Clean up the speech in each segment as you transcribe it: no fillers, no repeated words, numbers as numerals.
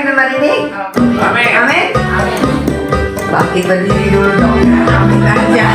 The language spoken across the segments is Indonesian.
yang tempat ini? Amin. Amin. Bangkit berdiri dulu dong. Amin aja.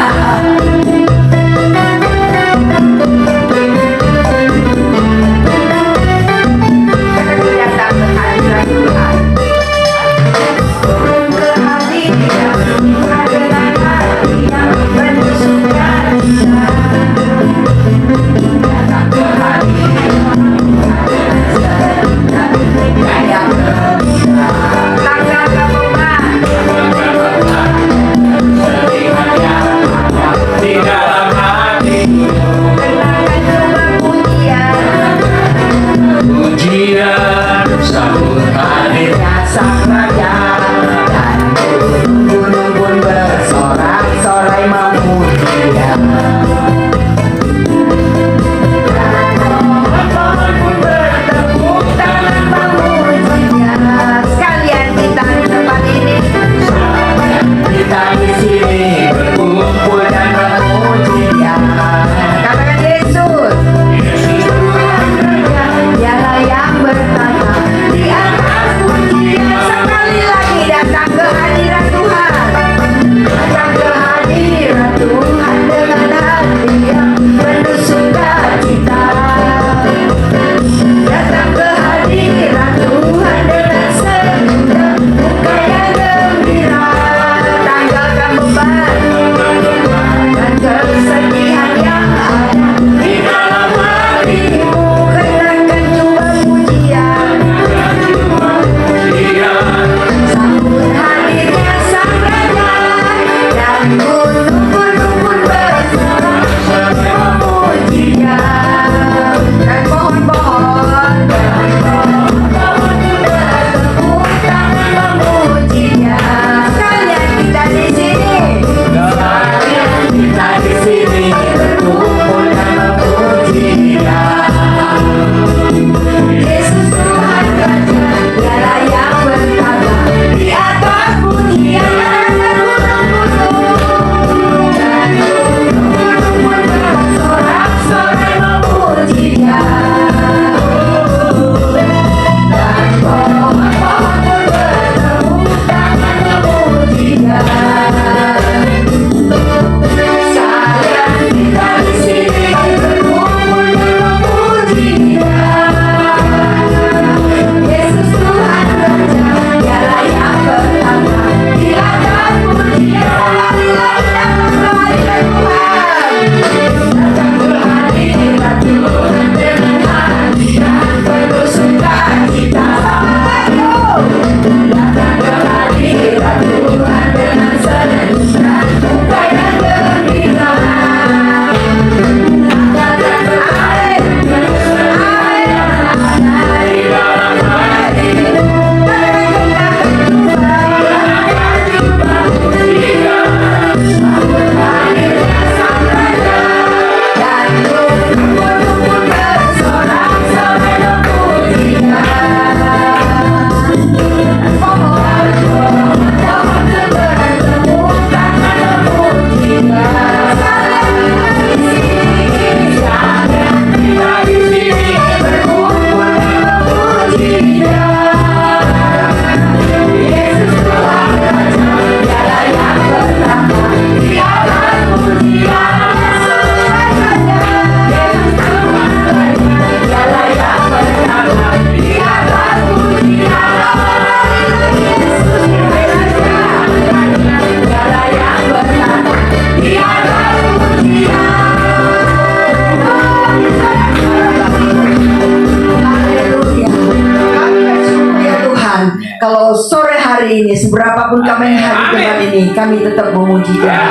Kalau sore hari ini, seberapapun kami hadir di tempat ini, kami tetap memuji Tuhan.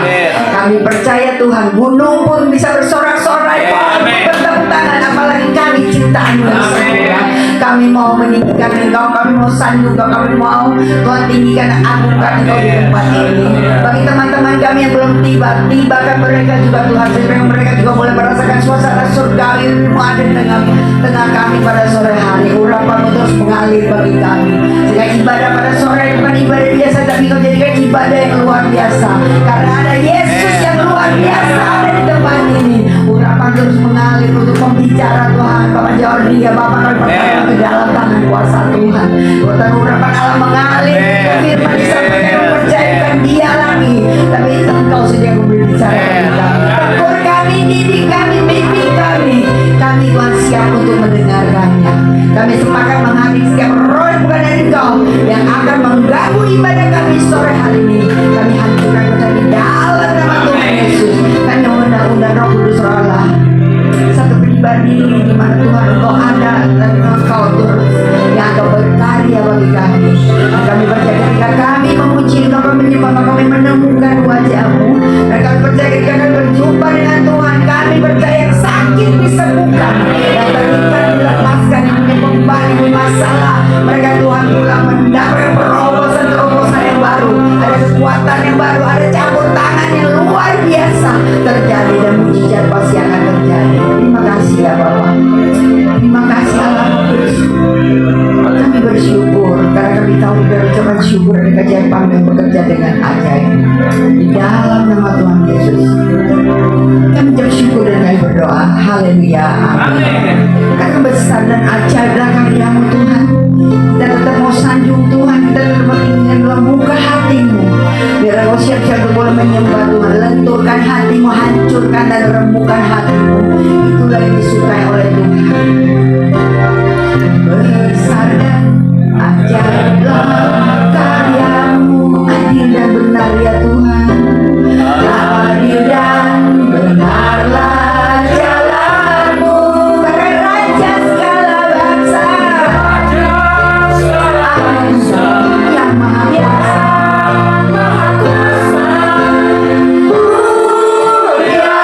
Kami percaya Tuhan, gunung pun bisa bersorak-sorai, pohon bertepuk tangan, apalagi kami ciptaan yang sempurna. Kami mau meninggikan Engkau, kami mau sanjung Engkau, kami mau Tuhan tinggikan anugerah Engkau di tempat ini. Bagi teman-teman kami yang belum tibakan mereka juga Tuhan, sehingga mereka juga boleh merasakan suasana surgawi yang ada di tengah kami pada sore hari. Urapan terus mengalir bagi kami, sehingga ibadah pada sore bukan ibadah biasa, tapi Kau jadikan ibadah yang luar biasa, karena ada Yesus yang luar biasa ada di tempat ini. Urapan terus mengalir untuk pembicara Tuhan, Bapak Jordi ya Bapak, kami percaya ke dalam tangan kuasa Tuhan. Tuhan urapan Allah mengalir firman disampaikan mempercayakan dia lagi, tapi Engkau saja yang berbicara kita. Tegur kami, didik kami, bimbing kami Tuhan siap untuk mendengarkannya. Kami sepakat menghabis setiap roh yang bukan dari Engkau yang akan mengganggu ibadah kami sore hari ini. Kami hancurkan di dalam nama Tuhan Yesus. Kami undang-undang Roh Kudus Roh Allah, satu pribadi di mana Tuhan Engkau ada dan Engkau terus yang akan berkarya bagi kami. Kami percaya ketika kami memuji Engkau, kami menyembah, kami menemukan wajah-Mu, dan kami percaya ketika kami berjumpa dengan Tuhan, kami percaya sakit disembuhkan, yang terikat dilepaskan, yang punya kembali masalah mereka Tuhan mulai mendapat terobosan yang baru, ada kekuatan yang baru, ada campur tangan yang luar biasa terjadi, dan mujizat pasti akan terjadi. Terima kasih ya Bapak, terima kasih Allah Kudus. Kami bersyukur karena kami tahu di dalam ucapan syukur ada keajaiban yang bekerja dengan ajaib di dalam nama Tuhan Yesus. Kami bersyukur dan kami berdoa, haleluya, amin. Karena besar dan ajaiblah karya-Mu Tuhan. Kita tetap mau sanjung Tuhan, kita tetap menginginkan dalam muka hati-Mu. Biar Engkau siap-siap boleh menyembah Tuhan. Lenturkan hati-Mu, hancurkan dan rembukan hati-Mu. Itulah yang disukai oleh Tuhan. Besar dan ajaiblah karya-Mu, adil dan benar ya Tuhan. Adil dan benarlah jalan-Mu, Bagai Raja segala bangsa, yang Maha Kuasa. Mulia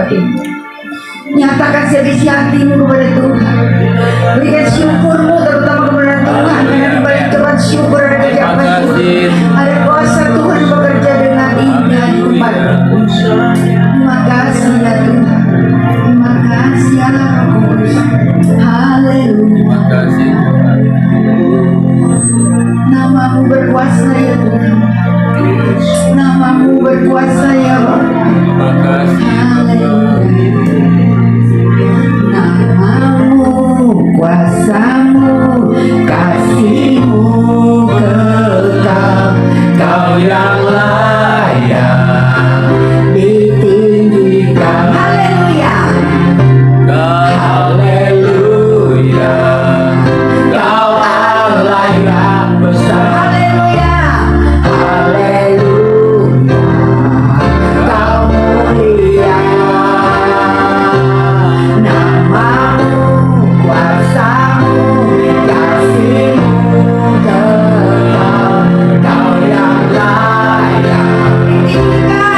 tempat ini. Nyatakan seisi hatimu kepada Tuhan. Berikan syukurmu terutama kepada Tuhan. Karena dibalik Tuhan syukur ada kejapan Tuhan. Ada kuasa Tuhan bekerja dengan indah di tempat ini. Terima kasih ya Tuhan. Terima kasih ya Roh Kudus. Haleluya. Namamu berkuasa ya Tuhan. Namamu berkuasa ya Roh. Haleluya. Namamu, kuasamu, kasihmu kekal. Kau yang layak ditinggikan. Haleluya. Haleluya. Kau Allah yang besar. Haleluya. Haleluya. Kau mulia. Namamu, kuasamu, kasihmu kekal. Kau yang layak ditinggikan.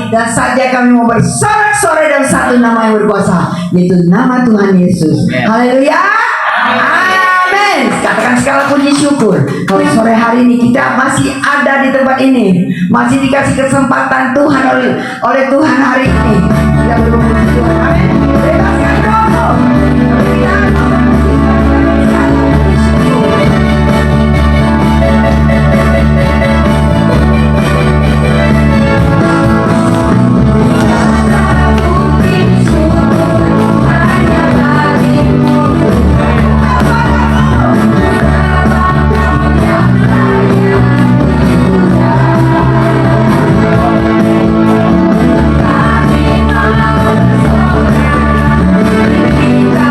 Dan saja kami mau bersorak-sorai dalam satu nama yang berkuasa, yaitu nama Tuhan Yesus. Haleluya. Amin. Katakan sekali puji syukur. Kalau sore hari ini kita masih ada di tempat ini, masih dikasih kesempatan Tuhan oleh Tuhan hari ini. Kita berdoa Tuhan. Amin. Bebaskan roh. Kita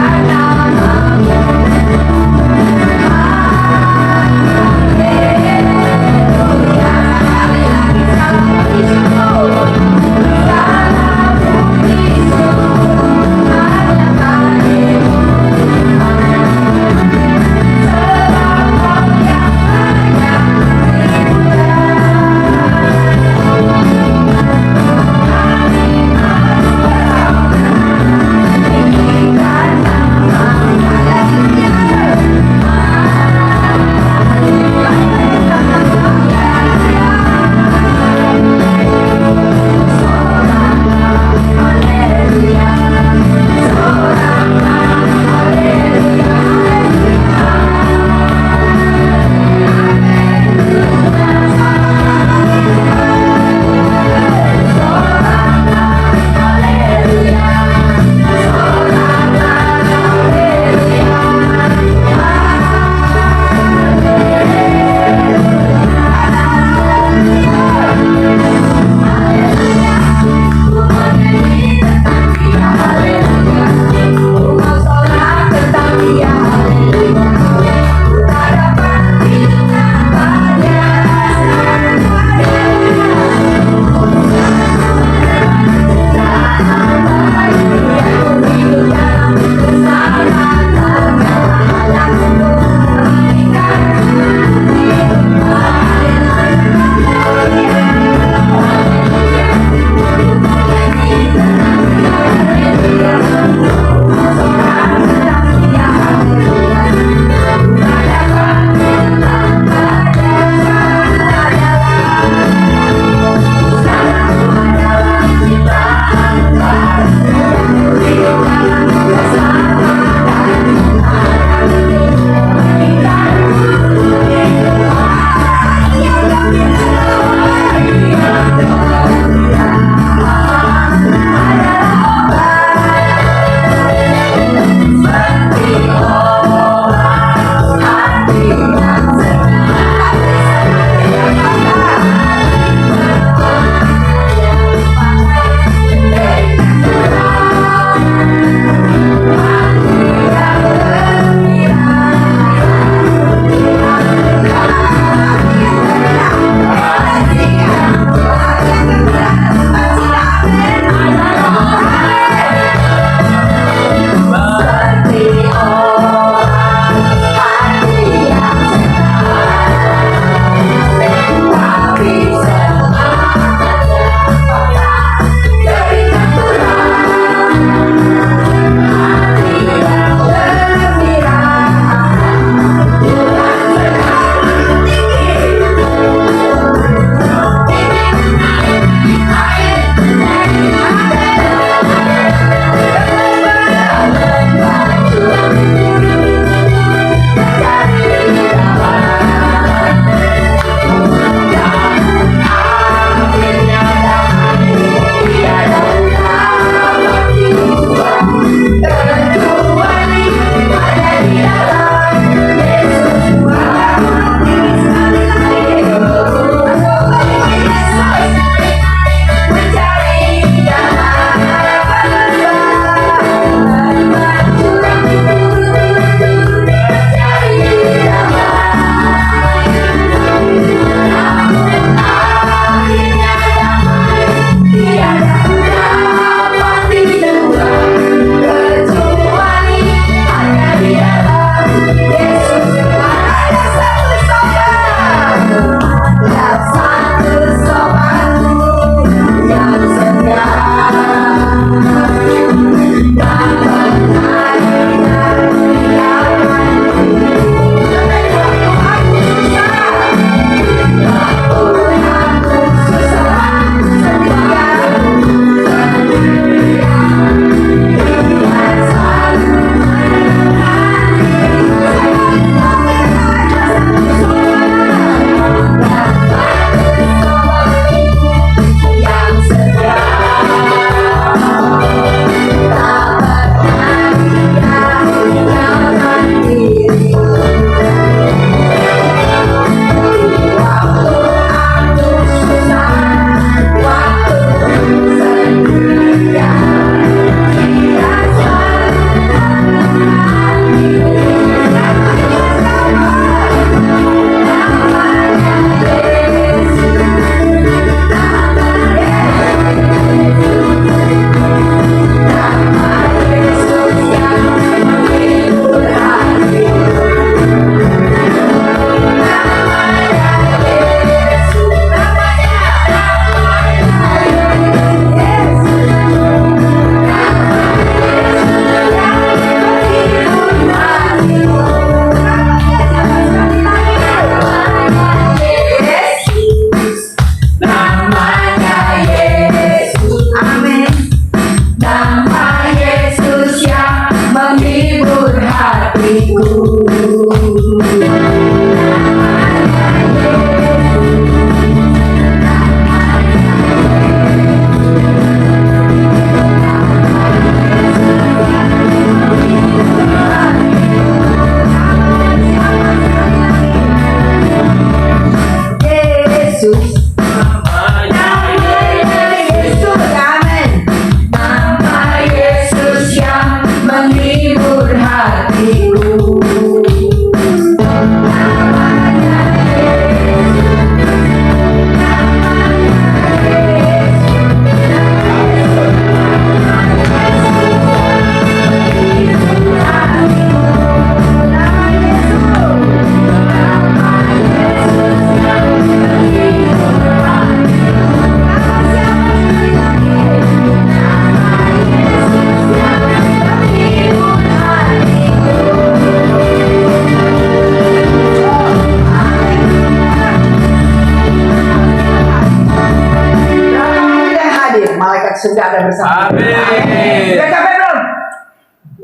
sudah ada bersama. Amin. Sudah capek belum?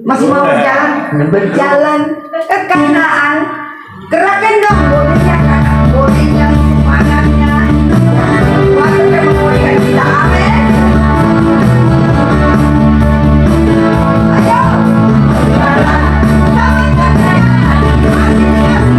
Masih mau berjalan? Berjalan ke Kanaan. Gerakan dong bodinya kanan, bodinya semangatnya. Waktu yang memulihkan kita. Amin. Ayo. Berjalan. Sampai Kanaan. Masih dikasih kaki.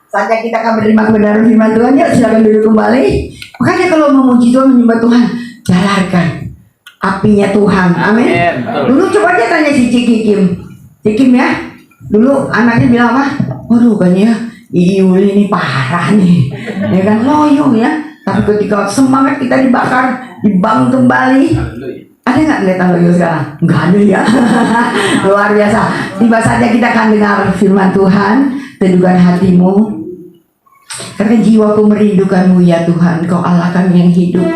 Saatnya kita akan menerima kebenaran firman Tuhan. Ya, silakan duduk kembali. Makanya kalau memuji Tuhan, menyembah Tuhan, jalarkan apinya Tuhan. Amin. Dulu coba aja tanya si Cikim ya. Dulu anaknya bilang apa? Waduh, kayaknya Iuli ini parah nih. Ya kan, loyo ya. Tapi ketika semangat kita dibakar, dibangun kembali. Ada nggak kelihatan loyo sekarang? Nggak ada ya. Luar biasa. Tiba saja kita akan dengar firman Tuhan. Teduhkan hatimu. Karena jiwaku merindukanmu ya Tuhan. Kau Allah kami yang hidup.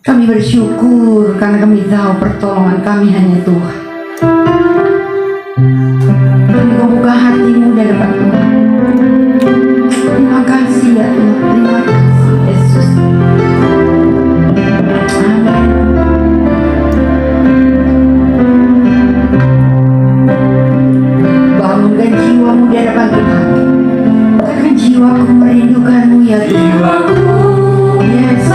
Kami bersyukur karena kami tahu pertolongan kami hanya Tuhan. Kami membuka hatimu di hadapan Tuhan. Terima kasih ya Tuhan. Terima kasih Yesus. Amin. Bangunkan jiwamu di hadapan Tuhan. Karena jiwaku merindukanmu ya Tuhan. Yes.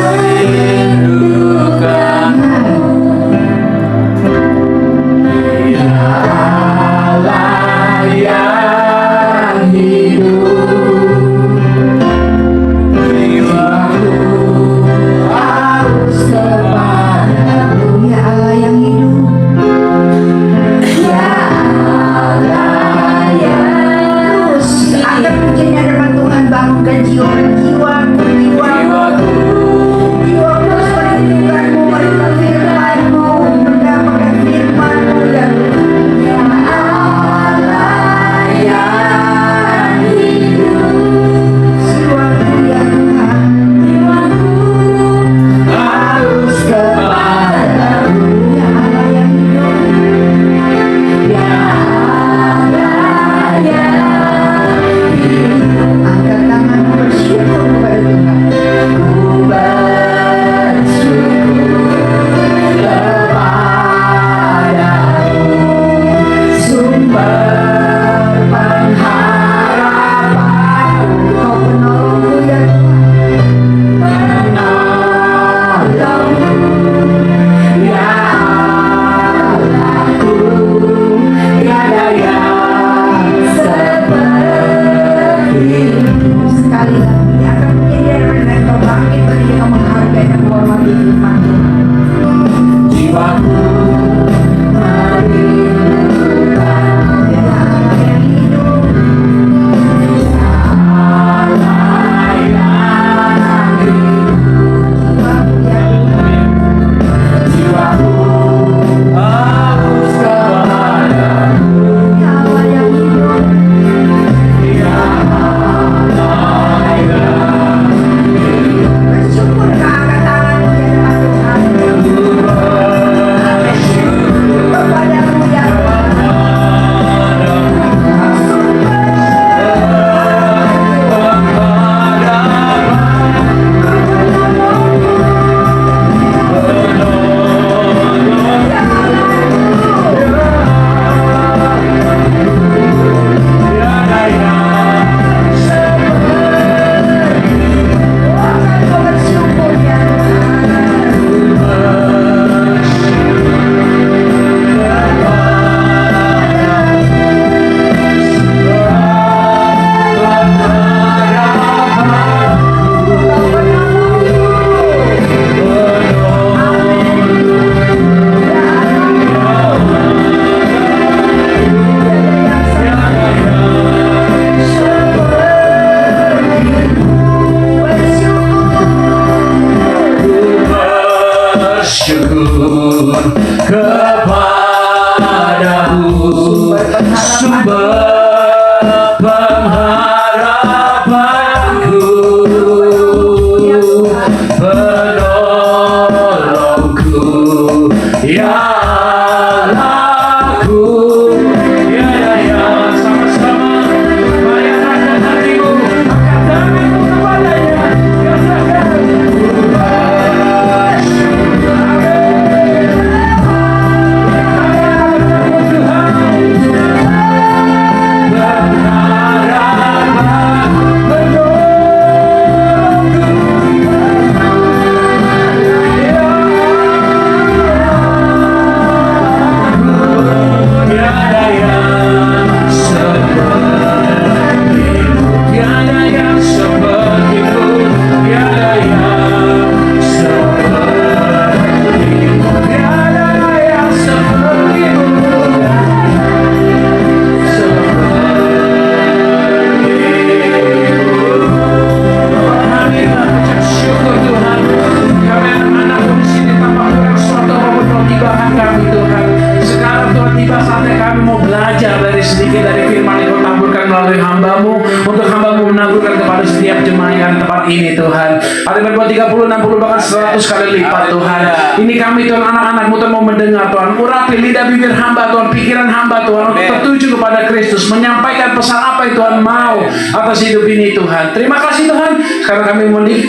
mainkan tempat ini Tuhan. Ada berbuat 30, 60 bahkan 100 kali lipat Tuhan. Ini kami Tuhan, anak-anakmu Tuhan mau mendengar Tuhan. Urapi lidah bibir hamba Tuhan, pikiran hamba Tuhan untuk tertuju kepada Kristus, menyampaikan pesan apa yang Tuhan mau atas hidup ini Tuhan. Terima kasih Tuhan. Sekarang kami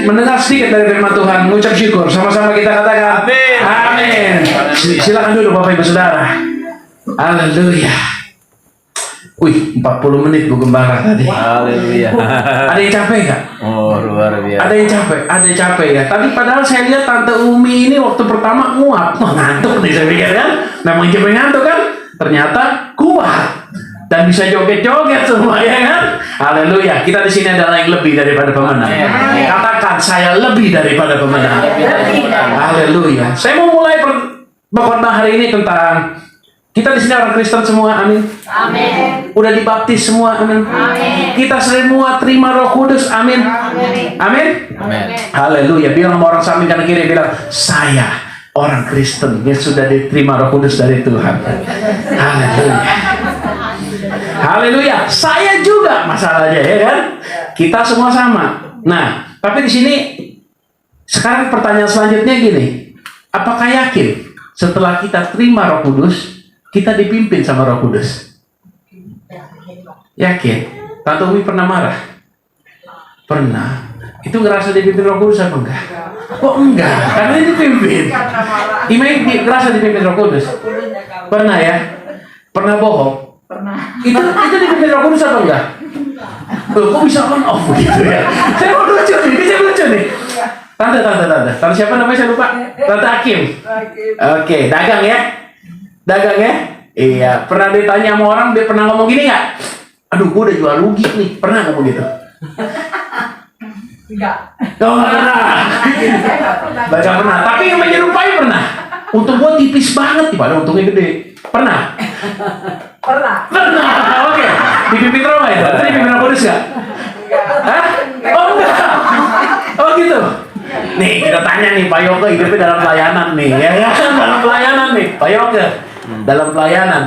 mendengar sedikit dari firman Tuhan. Mengucap syukur. Sama-sama kita katakan amin. Amin. Silakan dulu Bapak Ibu Saudara. Haleluya. Wih, 40 menit Bu Gembala tadi. Haleluya. Ada yang capek nggak? Oh, luar biasa. Ada yang capek ya. Tadi padahal saya lihat Tante Umi ini waktu pertama nguap. Wah, ngantuk nih saya pikir kan. Memang capek ngantuk kan? Ternyata kuat. Dan bisa joget-joget semua ya kan? Haleluya. Kita di sini adalah yang lebih daripada pemenang. Katakan saya lebih daripada pemenang. Haleluya. Saya mau mulai khotbah hari ini tentang kita di sini orang Kristen semua, amin. Amin. Udah dibaptis semua, amin. Amin. Kita semua terima Roh Kudus, amin. Amin. Amin. Haleluya. Bilang sama orang samping kanan kiri, bilang saya orang Kristen yang sudah diterima Roh Kudus dari Tuhan. Haleluya. Haleluya. Saya juga masalahnya ya kan. Kita semua sama. Nah, tapi di sini sekarang pertanyaan selanjutnya gini. Apakah yakin setelah kita terima Roh Kudus, kita dipimpin sama Roh Kudus? Yakin? Tante Umi pernah marah? Pernah. Itu ngerasa dipimpin Roh Kudus apa enggak? Kok enggak? Karena ini dipimpin. Imai ngerasa dipimpin Roh Kudus? Pernah ya? Pernah bohong? Pernah. Itu dipimpin Roh Kudus apa enggak? Loh, kok bisa on off gitu ya? Saya mau lucu nih, ini saya lucu nih. Tante siapa namanya saya lupa? Tante Hakim. Oke, dagang ya? Dagang ya? Iya. Pernah ditanya sama orang, dia pernah ngomong gini nggak? Aduh, gue udah jual rugi nih. Pernah ngomong gitu? Enggak. Oh, nggak pernah. Baca pernah. Tapi yang menyerupai pernah. Untung gue tipis banget nih, padahal untungnya gede. Pernah? Pernah. Pernah. Oke. Dipimpin Roma itu? Tadi dipimpin Roh Kudus nggak? Hah? Oh enggak. Oh gitu. Nih kita tanya nih Pak Yoga hidupnya dalam pelayanan nih ya kan, dalam pelayanan nih Pak Yoga dalam pelayanan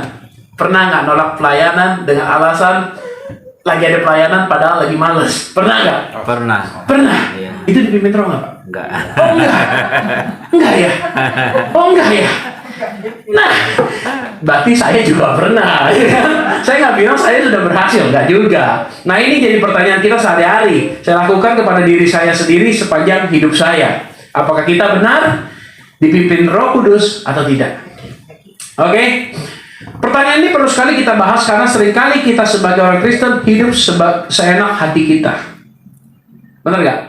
pernah nggak nolak pelayanan dengan alasan lagi ada pelayanan padahal lagi males? Pernah nggak? Pernah. Iya. Itu dipimpin Roh nggak Pak? Enggak. Oh enggak ya? Oh enggak ya? Nah, berarti saya juga pernah ya kan? Saya nggak bilang saya sudah berhasil, nggak juga. Nah ini jadi pertanyaan kita sehari-hari. Saya lakukan kepada diri saya sendiri sepanjang hidup saya. Apakah kita benar dipimpin Roh Kudus atau tidak? Oke? Pertanyaan ini perlu sekali kita bahas karena seringkali kita sebagai orang Kristen hidup seenak hati kita. Benar nggak?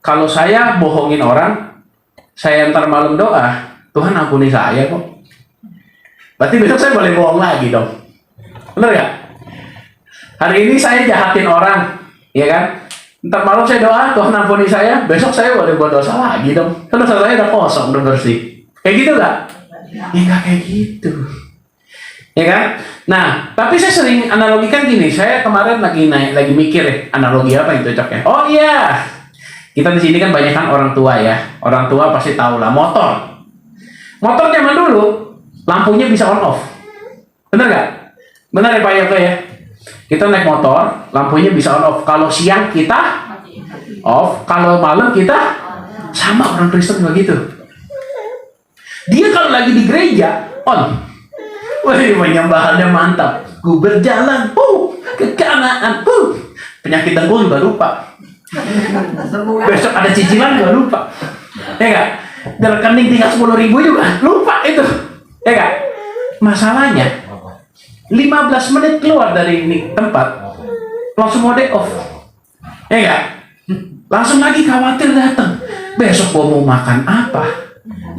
Kalau saya bohongin orang, saya ntar malam doa, Tuhan ampuni saya kok. Berarti besok saya boleh bohong lagi dong. Bener gak? Hari ini saya jahatin orang, ya kan? Ntar malam saya doa, Tuhan ampuni saya, besok saya boleh buat dosa lagi dong. Kan dosa saya udah kosong, udah bersih. Kayak gitu gak? Ya gak kayak gitu. Ya kan? Nah, tapi saya sering analogikan gini. Saya kemarin lagi mikir ya, analogi apa yang cocoknya. Oh iya, kita di sini kan banyak kan orang tua ya. Orang tua pasti tahu lah motor. Motor zaman dulu lampunya bisa on off. Bener gak? Bener ya Pak Yoga ya? Kita naik motor, lampunya bisa on off. Kalau siang kita off, kalau malam kita sama. Orang Kristen begitu. Dia kalau lagi di gereja on. Wih, penyembahannya mantap. Ku berjalan, ke kanan, penyakit dengkul juga lupa. Besok ada cicilan juga lupa. Ya gak? Dan rekening tinggal 10.000 juga lupa itu. Ya gak? Masalahnya 15 menit keluar dari ini tempat langsung mode off. Ya gak? Langsung lagi khawatir datang. Besok gua mau makan apa?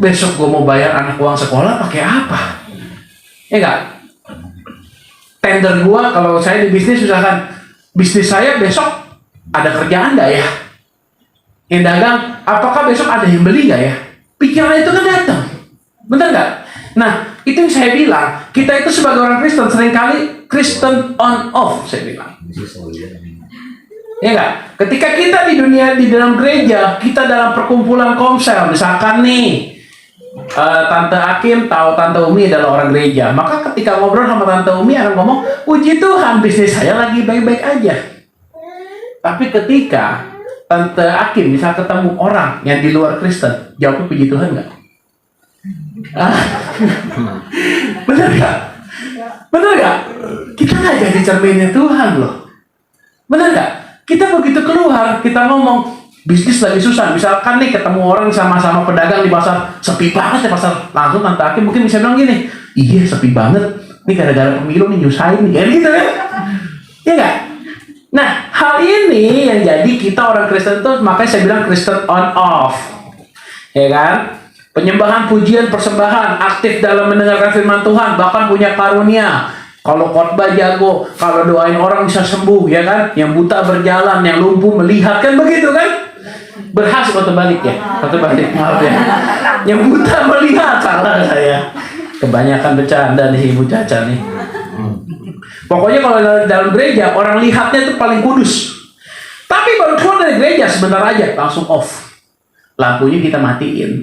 Besok gua mau bayar anak uang sekolah pakai apa? Ya gak? Tender gua kalau saya di bisnis misalkan bisnis saya besok ada kerjaan gak ya? Yang dagang, apakah besok ada yang beli gak ya? Pikiran itu kan datang. Bener gak? Nah, itu yang saya bilang, kita itu sebagai orang Kristen seringkali Kristen on off, saya bilang. Ya enggak? Ketika kita di dunia, di dalam gereja, kita dalam perkumpulan komsel, misalkan nih, Tante Hakim tahu Tante Umi adalah orang gereja, maka ketika ngobrol sama Tante Umi akan ngomong, puji Tuhan, bisnis saya lagi baik-baik aja. Tapi ketika Tante Akin bisa ketemu orang yang di luar Kristen, jawabnya puji Tuhan nggak? Bener nggak? Bener nggak? Kita nggak jadi cerminnya Tuhan loh. Bener nggak? Kita begitu keluar, kita ngomong bisnis lagi susah. Misalkan nih ketemu orang sama-sama pedagang di pasar, sepi banget ya pasar. Langsung Tante Akin mungkin bisa bilang gini, iya sepi banget. Ini gara-gara pemilu nih nyusahin nih, kayak gitu kan? Iya nggak? Nah, hal ini yang jadi kita orang Kristen tuh, makanya saya bilang Kristen on off. Ya kan? Penyembahan, pujian, persembahan, aktif dalam mendengarkan firman Tuhan, bahkan punya karunia. Kalau khotbah jago, kalau doain orang bisa sembuh, ya kan? Yang buta berjalan, yang lumpuh melihat, kan begitu kan? Berhasil atau balik ya? Atau balik, maaf ya. Yang buta melihat, salah saya. Kebanyakan bercanda nih Ibu Caca nih. Pokoknya kalau dalam gereja, orang lihatnya itu paling kudus. Tapi baru keluar dari gereja, sebentar aja, langsung off. Lampunya kita matiin.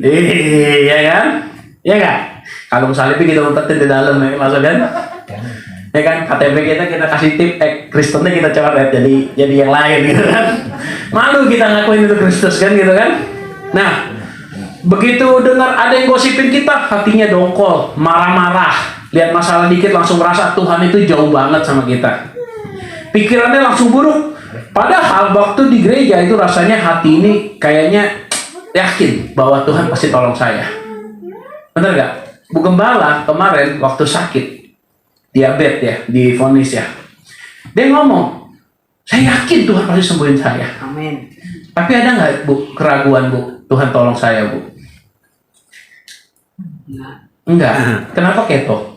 Ya kan? Ya kan? Kalau misalnya kita umpetin di dalam, ya, masuk kan? Ya kan? KTP kita kasih tip, Kristennya kita coret, jadi yang lain gitu kan? Malu kita ngakuin itu Kristus kan gitu kan? Nah, begitu dengar ada yang gosipin kita, hatinya dongkol, marah-marah. Lihat masalah dikit langsung merasa Tuhan itu jauh banget sama kita. Pikirannya langsung buruk. Padahal waktu di gereja itu rasanya hati ini kayaknya yakin bahwa Tuhan pasti tolong saya. Bener gak? Bu Gembala kemarin waktu sakit, diabetes ya, divonis ya. Dia ngomong, saya yakin Tuhan pasti sembuhin saya. Amin. Tapi ada nggak Bu keraguan Bu, Tuhan tolong saya Bu? Enggak. Kenapa keto?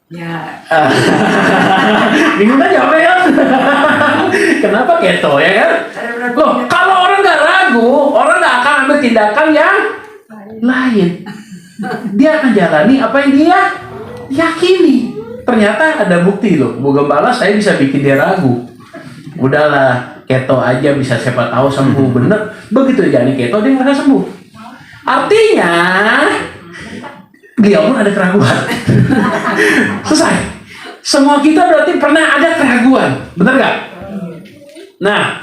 Ya, Bingung aja apa ya? Kenapa keto ya kan? Loh, kalau orang nggak ragu, orang nggak akan ambil tindakan yang lain. Dia akan jalani apa yang dia yakini. Ternyata ada bukti loh. Bu Gembala saya bisa bikin dia ragu. Udahlah, keto aja bisa siapa tahu sembuh bener. Begitu jalani keto dia ngerasa sembuh. Artinya dia pun ada keraguan. Selesai. Semua kita berarti pernah ada keraguan, benar nggak? Nah,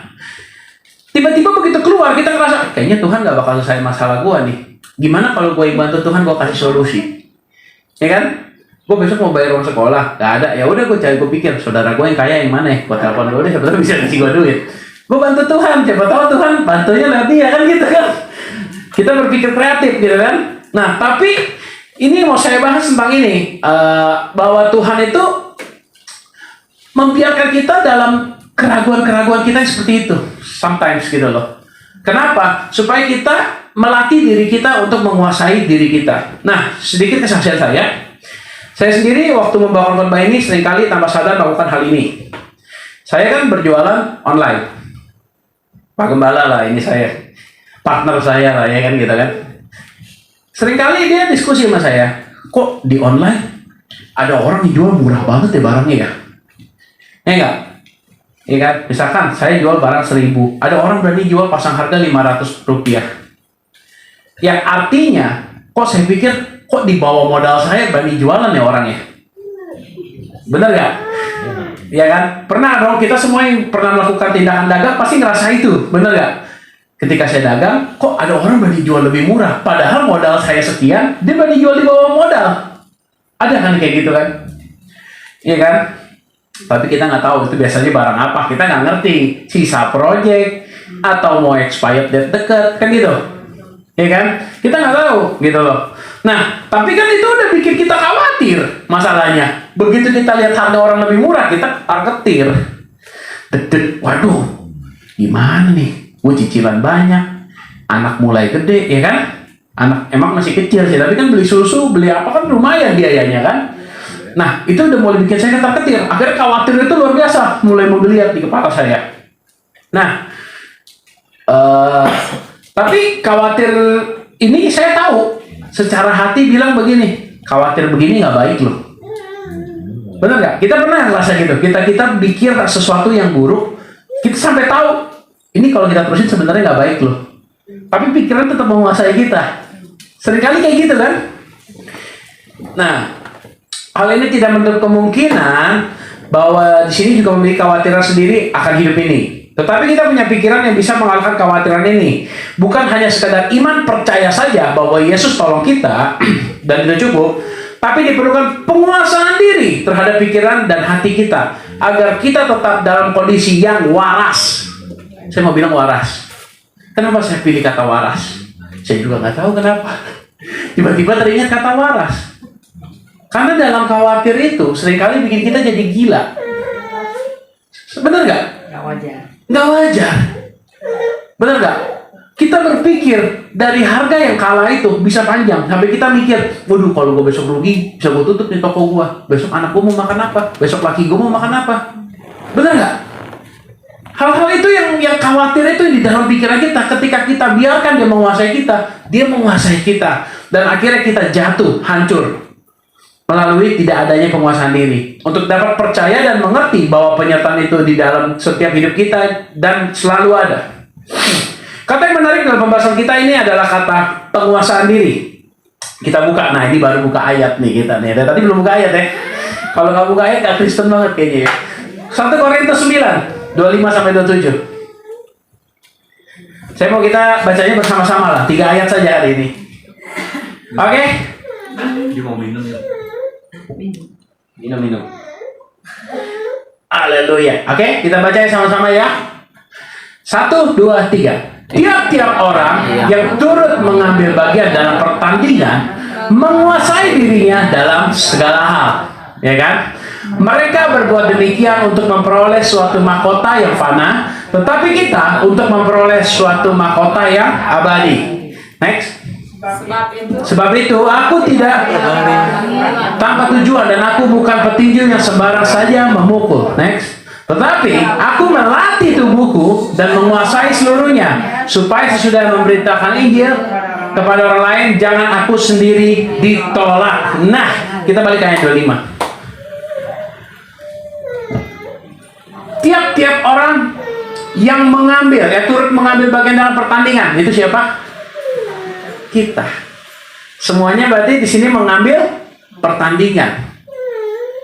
tiba-tiba begitu keluar kita ngerasa kayaknya Tuhan nggak bakal selesai masalah gua nih. Gimana kalau gue bantu Tuhan, gue kasih solusi, ya kan? Gue besok mau bayar uang sekolah, nggak ada. Ya udah gue cari, gue pikir saudara gue yang kaya yang mana ya? Gue telepon dulu deh, siapa tahu bisa kasih gue duit. Gue bantu Tuhan, siapa tahu Tuhan bantunya lewat dia kan gitu kan? Kita berpikir kreatif gitu kan? Nah, tapi ini mau saya bahas tentang ini, bahwa Tuhan itu membiarkan kita dalam keraguan-keraguan kita yang seperti itu, sometimes gitu loh. Kenapa? Supaya kita melatih diri kita untuk menguasai diri kita. Nah, sedikit kesaksian saya. Saya sendiri waktu membawakan khotbah ini seringkali tanpa sadar melakukan hal ini. Saya kan berjualan online. Pak Gembala lah ini saya, partner saya lah ya kan gitu kan. Seringkali dia diskusi sama saya, kok di online ada orang yang jual murah banget ya barangnya ya? Ya enggak? Ya kan? Misalkan saya jual barang 1.000, ada orang berani jual pasang harga 500 rupiah. Yang artinya, kok saya pikir, kok di bawah modal saya berani jualan ya orangnya? Bener gak? Ya kan? Pernah dong, kita semua yang pernah melakukan tindakan dagang pasti ngerasa itu, bener gak? Ketika saya dagang, kok ada orang berani jual lebih murah? Padahal modal saya sekian, dia berani jual di bawah modal. Ada kan kayak gitu kan? Iya kan? Tapi kita nggak tahu itu biasanya barang apa. Kita nggak ngerti. Sisa project, atau mau expired date deket, kan gitu. Iya kan? Kita nggak tahu, gitu loh. Nah, tapi kan itu udah bikin kita khawatir masalahnya. Begitu kita lihat harga orang lebih murah, kita ketir. Waduh, gimana nih? Gue cicilan banyak, anak mulai gede, ya kan? Anak emang masih kecil sih, tapi kan beli susu, beli apa kan lumayan biayanya kan? Nah, itu udah mulai bikin saya ketar-ketir. Akhirnya khawatir itu luar biasa, mulai menggeliat di kepala saya. Nah, tapi khawatir ini saya tahu, secara hati bilang begini, khawatir begini nggak baik loh. Bener nggak? Kita pernah ngerasa gitu, kita pikir sesuatu yang buruk, kita sampai tahu, ini kalau kita terusin sebenarnya nggak baik loh. Tapi pikiran tetap menguasai kita. Seringkali kayak gitu kan? Nah, hal ini tidak menutup kemungkinan bahwa di sini juga memiliki kekhawatiran sendiri akan hidup ini. Tetapi kita punya pikiran yang bisa mengalahkan kekhawatiran ini. Bukan hanya sekadar iman percaya saja bahwa Yesus tolong kita dan itu cukup, tapi diperlukan penguasaan diri terhadap pikiran dan hati kita agar kita tetap dalam kondisi yang waras. Saya mau bilang waras. Kenapa saya pilih kata waras? Saya juga nggak tahu kenapa. Tiba-tiba teringat kata waras. Karena dalam khawatir itu seringkali bikin kita jadi gila. Benar nggak? Nggak wajar. Nggak wajar. Benar nggak? Kita berpikir dari harga yang kalah itu bisa panjang. Sampai kita mikir, waduh kalau gue besok rugi, bisa gue tutup nih toko gue. Besok anak gue mau makan apa? Besok laki gue mau makan apa? Benar nggak? Hal-hal itu yang khawatir itu di dalam pikiran kita. Ketika kita biarkan dia menguasai kita. Dan akhirnya kita jatuh, hancur. Melalui tidak adanya penguasaan diri. Untuk dapat percaya dan mengerti bahwa penyertaan itu di dalam setiap hidup kita dan selalu ada. Kata yang menarik dalam pembahasan kita ini adalah kata penguasaan diri. Kita buka, nah ini baru buka ayat nih kita nih. Tadi belum buka ayat ya. Kalau nggak buka ayat nggak Kristen banget kayaknya. 1 Korintus 9, 25-27. Saya mau kita bacanya bersama-sama lah. 3 ayat saja hari ini. Oke? Dia mau minum ya. Minum. Haleluya. Oke, kita baca sama-sama ya. 1, 2, 3. Tiap-tiap orang yang turut mengambil bagian dalam pertandingan menguasai dirinya dalam segala hal, ya kan? Mereka berbuat demikian untuk memperoleh suatu mahkota yang fana, tetapi kita untuk memperoleh suatu mahkota yang abadi. Next. Sebab itu aku tidak tanpa tujuan dan aku bukan petinju yang sembarang saja memukul. Next. Tetapi aku melatih tubuhku dan menguasai seluruhnya supaya sesudah memberitakan Injil kepada orang lain jangan aku sendiri ditolak. Nah, kita balik ke ayat 25. Tiap-tiap orang yang mengambil, turut mengambil bagian dalam pertandingan, itu siapa? Kita. Semuanya berarti di sini mengambil pertandingan.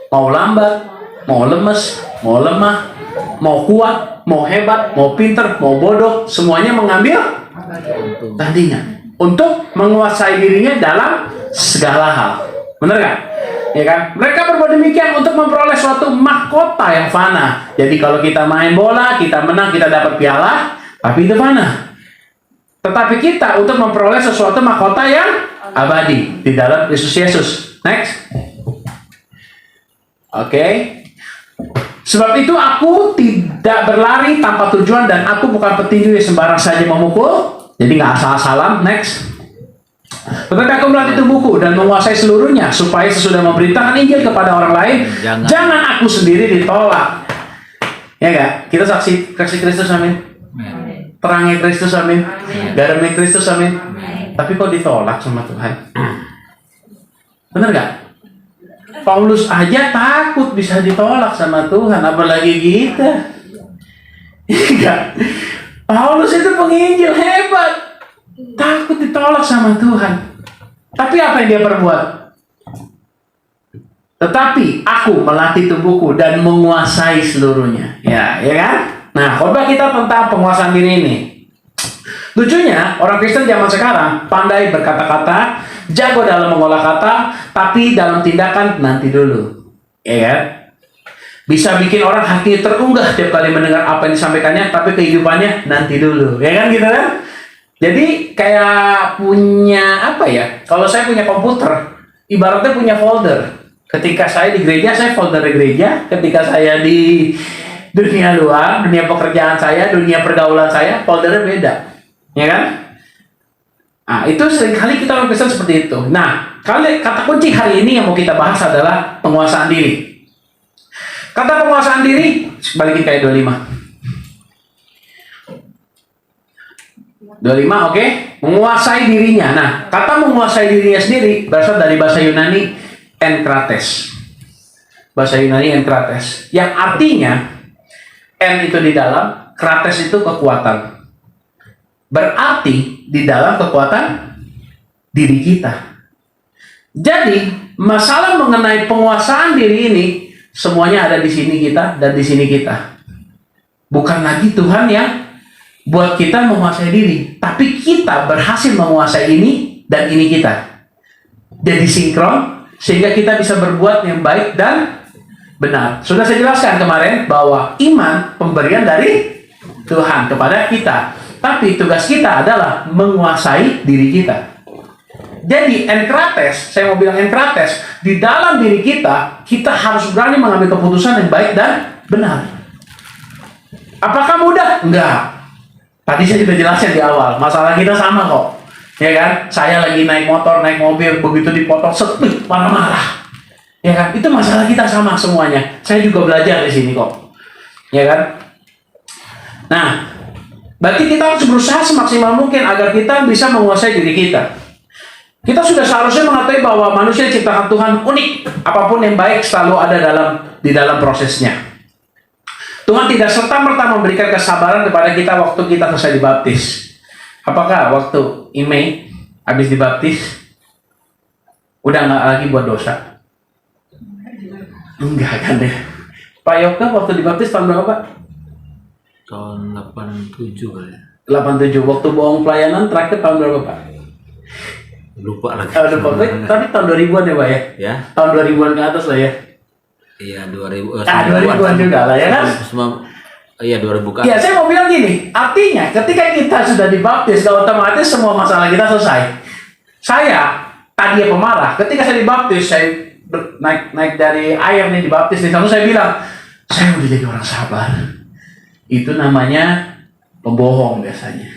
Mau lambat, mau lemes, mau lemah, mau kuat, mau hebat, mau pinter, mau bodoh, semuanya mengambil tandingan untuk menguasai dirinya dalam segala hal. Benar kan? Ya kan? Mereka berbuat demikian untuk memperoleh suatu mahkota yang fana. Jadi kalau kita main bola, kita menang, kita dapat piala, tapi itu fana. Tetapi kita untuk memperoleh sesuatu mahkota yang abadi di dalam Kristus Yesus. Next. Oke. Sebab itu aku tidak berlari tanpa tujuan dan aku bukan petinju yang sembarang saja memukul. Jadi nggak asal-asalan. Next. Tetapi aku melatih tubuhku dan menguasai seluruhnya supaya sesudah memberitakan Injil kepada orang lain, jangan aku sendiri ditolak. Ya nggak? Kita saksi Kristus, amin. Terangnya Kristus, amin. Garamnya Kristus, amin. Tapi kok ditolak sama Tuhan? Benar nggak? Paulus aja takut bisa ditolak sama Tuhan, apalagi kita. Enggak. Paulus itu penginjil hebat, takut ditolak sama Tuhan. Tapi apa yang dia perbuat? Tetapi aku melatih tubuhku dan menguasai seluruhnya. Ya kan? Nah, khotbah kita tentang penguasaan diri ini. Lucunya, orang Kristen zaman sekarang pandai berkata-kata, jago dalam mengolah kata, tapi dalam tindakan nanti dulu. Ya kan? Bisa bikin orang hati terunggah tiap kali mendengar apa yang disampaikannya, tapi kehidupannya nanti dulu. Ya kan gitu kan? Jadi kayak punya apa ya? Kalau saya punya komputer, ibaratnya punya folder. Ketika saya di gereja, saya folder di gereja. Ketika saya di dunia luar, dunia pekerjaan saya, dunia pergaulan saya, foldernya beda. Ya kan? Nah, itu seringkali kita orang Kristen seperti itu. Nah, kata kunci hari ini yang mau kita bahas adalah penguasaan diri. Kata penguasaan diri, balikin kayak 25. 25, oke? Menguasai dirinya. Nah, kata menguasai dirinya sendiri berasal dari bahasa Yunani enkrates. Bahasa Yunani enkrates. Yang artinya, en itu di dalam, krates itu kekuatan. Berarti di dalam kekuatan diri kita. Jadi masalah mengenai penguasaan diri ini semuanya ada di sini kita dan di sini kita. Bukan lagi Tuhan yang buat kita menguasai diri, tapi kita berhasil menguasai ini dan ini kita. Jadi sinkron, sehingga kita bisa berbuat yang baik dan benar. Sudah saya jelaskan kemarin bahwa iman pemberian dari Tuhan kepada kita. Tapi tugas kita adalah menguasai diri kita. Jadi enkrates, saya mau bilang enkrates, di dalam diri kita, kita harus berani mengambil keputusan yang baik dan benar. Apakah mudah? Enggak. Tadi saya sudah jelaskan di awal, masalah kita sama kok. Ya kan? Saya lagi naik motor, naik mobil, begitu dipotong, sepi, marah-marah. Ya kan? Itu masalah kita sama semuanya. Saya juga belajar di sini kok. Ya kan? Nah, berarti kita harus berusaha semaksimal mungkin agar kita bisa menguasai diri kita. Kita sudah seharusnya mengetahui bahwa manusia diciptakan Tuhan unik. Apapun yang baik selalu ada di dalam prosesnya. Tuhan tidak serta-merta memberikan kesabaran kepada kita waktu kita selesai dibaptis. Apakah waktu Imei habis dibaptis udah nggak lagi buat dosa? Enggak kan deh. Pak Yoga waktu dibaptis tahun berapa Pak? Tahun 87 kali ya. 87. Waktu bohong pelayanan terakhir tahun berapa Pak? Lupa lagi. Lupa. Tapi tahun 2000-an ya Pak ya? Ya. Tahun 2000-an ke atas lah ya. Iya 2000. 2000-an juga lah ya kan? Iya 2000 kan. Ya saya mau bilang gini, artinya ketika kita sudah dibaptis, otomatis semua masalah kita selesai. Saya tadi pemarah, ketika saya dibaptis, saya naik dari air nih dibaptis nih, saya bilang, saya udah jadi orang sabar. Itu namanya pembohong biasanya.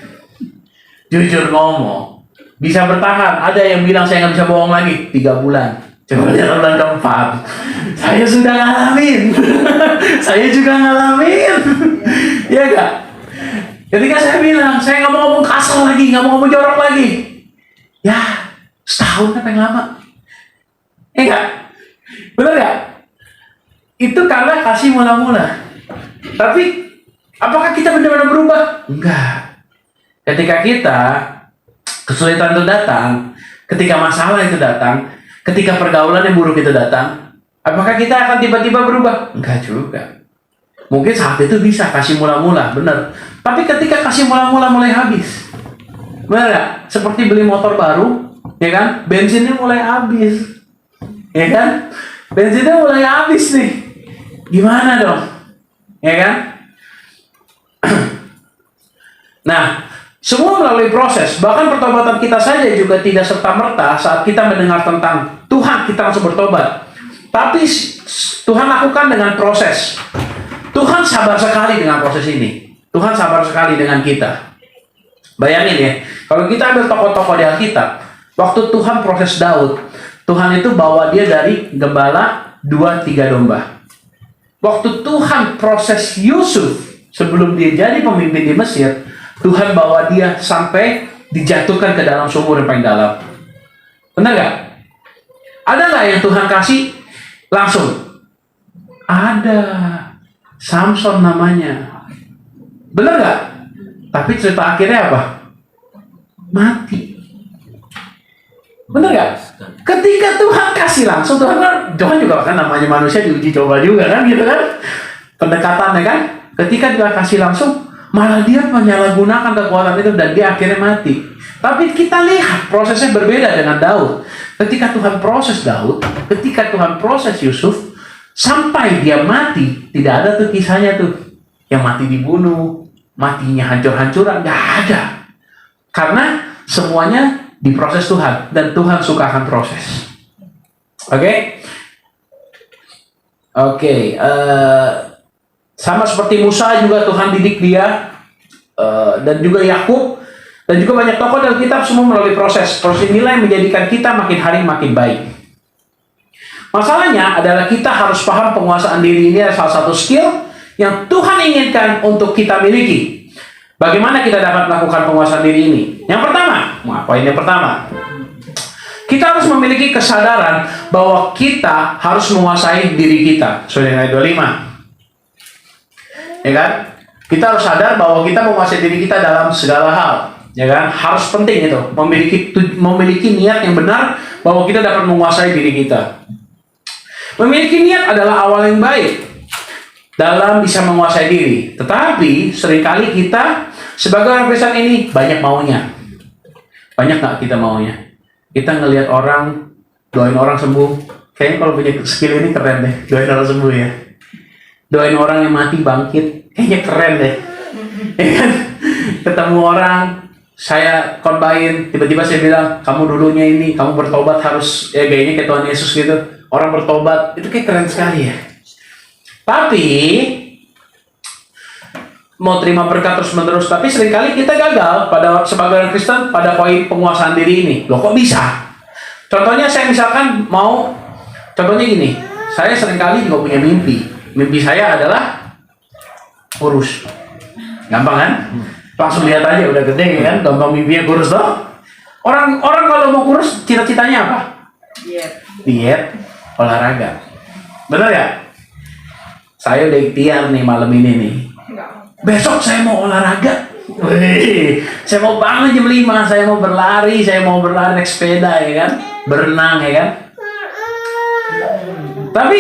Jujur ngomong, bisa bertahan. Ada yang bilang saya nggak bisa bohong lagi 3 bulan. Coba lihat bulan keempat. Saya sudah ngalamin. Saya juga ngalamin. Iya gak? Ketika saya bilang, saya nggak mau ngomong kasar lagi, nggak mau ngomong jorok lagi. Ya, setahun kan yang lama. Iya gak? Bener gak? Itu karena kasih mula-mula. Tapi, apakah kita benar-benar berubah? Enggak. Ketika kita kesulitan itu datang, ketika masalah itu datang, ketika pergaulan yang buruk itu datang, apakah kita akan tiba-tiba berubah? Enggak juga. Mungkin saat itu bisa kasih mula-mula, benar. Tapi ketika kasih mula-mula mulai habis, benar nggak? Seperti beli motor baru, ya kan? Bensinnya mulai habis, ya kan? Bensinnya mulai habis nih. Gimana dong? Ya kan? Nah, semua melalui proses. Bahkan pertobatan kita saja juga tidak serta-merta saat kita mendengar tentang Tuhan, kita langsung bertobat. Tapi Tuhan lakukan dengan proses. Tuhan sabar sekali dengan proses ini. Tuhan sabar sekali dengan kita. Bayangin ya, kalau kita ambil tokoh-tokoh di Alkitab, waktu Tuhan proses Daud, Tuhan itu bawa dia dari gembala 2-3 domba. Waktu Tuhan proses Yusuf, sebelum dia jadi pemimpin di Mesir, Tuhan bawa dia sampai dijatuhkan ke dalam sumur yang paling dalam. Benar gak? Ada gak yang Tuhan kasih langsung? Ada. Samson namanya. Benar gak? Tapi cerita akhirnya apa? Mati. Benar gak? Ketika Tuhan kasih langsung, Tuhan juga kan namanya manusia diuji coba juga kan gitu kan? Pendekatannya kan? Ketika dia kasih langsung, malah dia menyalahgunakan kekuatan itu dan dia akhirnya mati. Tapi kita lihat prosesnya berbeda dengan Daud. Ketika Tuhan proses Daud, ketika Tuhan proses Yusuf, sampai dia mati, tidak ada tuh kisahnya tuh yang mati dibunuh, matinya hancur-hancuran, nggak ada. Karena semuanya diproses Tuhan dan Tuhan sukakan proses. Oke? Sama seperti Musa juga Tuhan didik dia, dan juga Yakub, dan juga banyak tokoh dalam kitab, semua melalui proses inilah yang menjadikan kita makin hari makin baik. Masalahnya adalah kita harus paham penguasaan diri ini adalah salah satu skill yang Tuhan inginkan untuk kita miliki. Bagaimana kita dapat melakukan penguasaan diri ini? Yang pertama, poin yang pertama, kita harus memiliki kesadaran bahwa kita harus menguasai diri kita. Sudah ayat 25. Ya kan? Kita harus sadar bahwa kita menguasai diri kita dalam segala hal, ya kan? Harus penting itu, memiliki niat yang benar bahwa kita dapat menguasai diri kita. Memiliki niat adalah awal yang baik. dalam bisa menguasai diri. Tetapi seringkali kita sebagai orang Kristen ini banyak maunya. Banyak nggak kita maunya? Kita ngelihat orang, doain orang sembuh. Kayaknya kalau punya skill ini keren deh, doain orang sembuh ya. Doain orang yang mati bangkit, kayaknya keren deh. Ya kan? Ketemu orang, saya khotbahin, tiba-tiba saya bilang, kamu dulunya ini, kamu bertobat harus, ya gayanya kayak Tuhan Yesus gitu. Orang bertobat, itu kayak keren sekali ya. Tapi mau terima berkat terus menerus, tapi seringkali kita gagal pada sebagai orang Kristen pada poin penguasaan diri ini. Loh kok bisa? Contohnya saya misalkan contohnya gini, saya seringkali juga punya mimpi. Mimpi saya adalah kurus. Gampang kan? Langsung lihat aja udah gede kan, gampang mimpinya kurus toh. Orang kalau mau kurus cita-citanya apa? Diet, olahraga. Benar ya? Saya udah ikhtiar nih malam ini nih. Besok saya mau olahraga. Wih, saya mau bangun jam 5, saya mau berlari naik sepeda ya kan, berenang ya kan. Tapi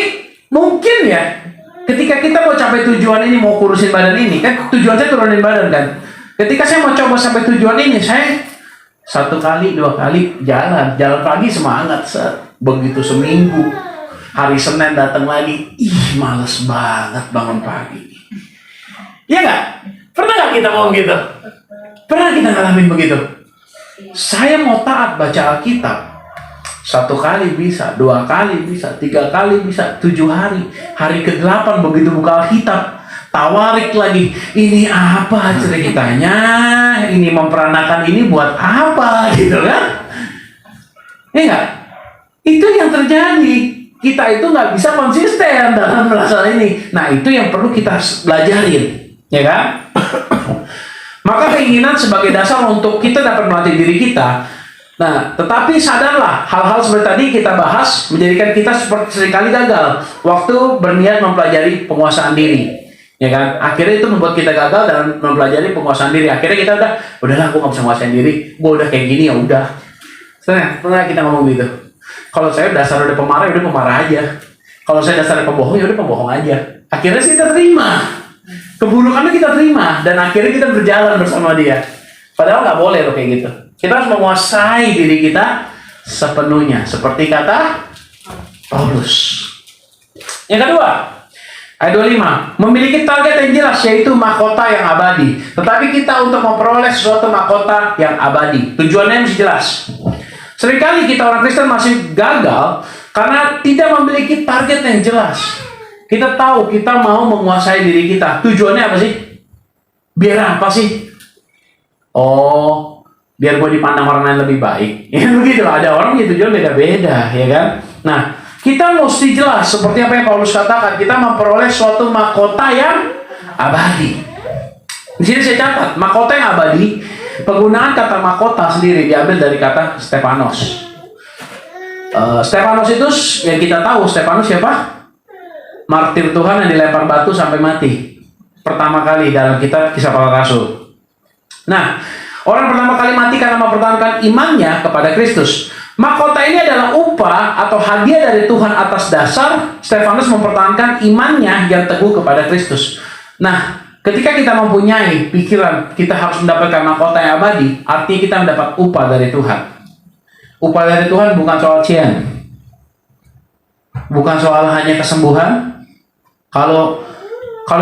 mungkin ya, ketika kita mau capai tujuan ini, mau kurusin badan ini, kan tujuan saya turunin badan kan. Ketika saya mau coba sampai tujuan ini, saya 1 kali, 2 kali jalan pagi semangat, begitu seminggu, hari Senin datang lagi, ih males banget bangun pagi. Iya nggak? Pernah nggak kita ngomong gitu? Pernah kita ngalamin begitu? Saya mau taat baca Alkitab, 1 kali bisa, 2 kali bisa, 3 kali bisa, 7 hari. Hari ke-8 begitu buka Alkitab, tawarik lagi. Ini apa ceritanya? Ini memperanakan ini buat apa? Gitu kan? Iya nggak? Itu yang terjadi. Kita itu nggak bisa konsisten dalam melaksanakan ini. Nah itu yang perlu kita belajarin. Ya kan? Maka keinginan sebagai dasar untuk kita dapat melatih diri kita. Nah, tetapi sadarlah, hal-hal seperti tadi kita bahas menjadikan kita seperti seringkali gagal waktu berniat mempelajari penguasaan diri. Ya kan? Akhirnya itu membuat kita gagal dalam mempelajari penguasaan diri. Akhirnya kita udahlah aku nggak bisa menguasai diri. Gue udah kayak gini ya udah. Pernah kita ngomong gitu. Kalau saya dasar udah pemarah aja. Kalau saya dasar pembohong ya udah pembohong aja. Akhirnya sih kita terima. Keburukannya kita terima dan akhirnya kita berjalan bersama dia. Padahal nggak boleh loh kayak gitu. Kita harus menguasai diri kita sepenuhnya, seperti kata Paulus. Yang kedua, ayat 25, memiliki target yang jelas yaitu mahkota yang abadi. Tetapi kita untuk memperoleh sesuatu mahkota yang abadi, tujuannya mesti jelas. Seringkali kita orang Kristen masih gagal karena tidak memiliki target yang jelas. Kita tahu kita mau menguasai diri kita. Tujuannya apa sih? Biar apa sih? Oh, biar gue dipandang orang lain lebih baik. Ya begitu. Ada orang yang tujuan beda-beda, ya kan? Nah, kita mesti jelas seperti apa yang Paulus katakan. Kita memperoleh suatu mahkota yang abadi. Di sini saya catat, mahkota yang abadi. Penggunaan kata mahkota sendiri diambil dari kata Stefanos. Stefanos itu yang kita tahu. Stefanos siapa? Martir Tuhan yang dilempar batu sampai mati pertama kali dalam kitab Kisah Para Rasul. Nah, orang pertama kali mati karena mempertahankan imannya kepada Kristus. Mahkota ini adalah upah atau hadiah dari Tuhan atas dasar Stefanus mempertahankan imannya yang teguh kepada Kristus. Nah, ketika kita mempunyai pikiran kita harus mendapatkan mahkota yang abadi, artinya kita mendapat upah dari Tuhan. Upah dari Tuhan bukan soal cian, bukan soal hanya kesembuhan. Kalau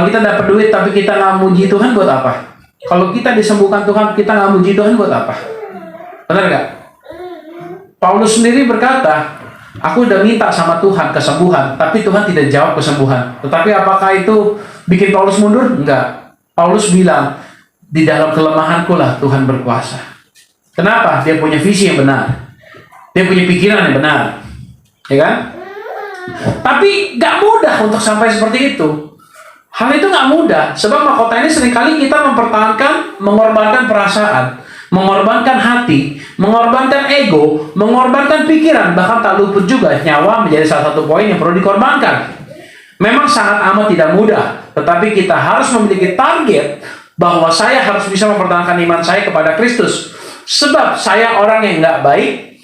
kita dapat duit tapi kita nggak muji Tuhan, buat apa? Kalau kita disembuhkan Tuhan, kita nggak muji Tuhan, buat apa? Benar nggak? Paulus sendiri berkata, aku udah minta sama Tuhan kesembuhan, tapi Tuhan tidak jawab kesembuhan. Tetapi apakah itu bikin Paulus mundur? Enggak. Paulus bilang, di dalam kelemahanku lah Tuhan berkuasa. Kenapa? Dia punya visi yang benar. Dia punya pikiran yang benar. Ya kan? Tapi gak mudah untuk sampai seperti itu. Hal itu gak mudah. Sebab mahkota ini seringkali kita mempertahankan, mengorbankan perasaan, mengorbankan hati, mengorbankan ego, mengorbankan pikiran, bahkan tak luput juga nyawa menjadi salah satu poin yang perlu dikorbankan. Memang sangat amat tidak mudah, tetapi kita harus memiliki target bahwa saya harus bisa mempertahankan iman saya kepada Kristus. Sebab saya orang yang gak baik,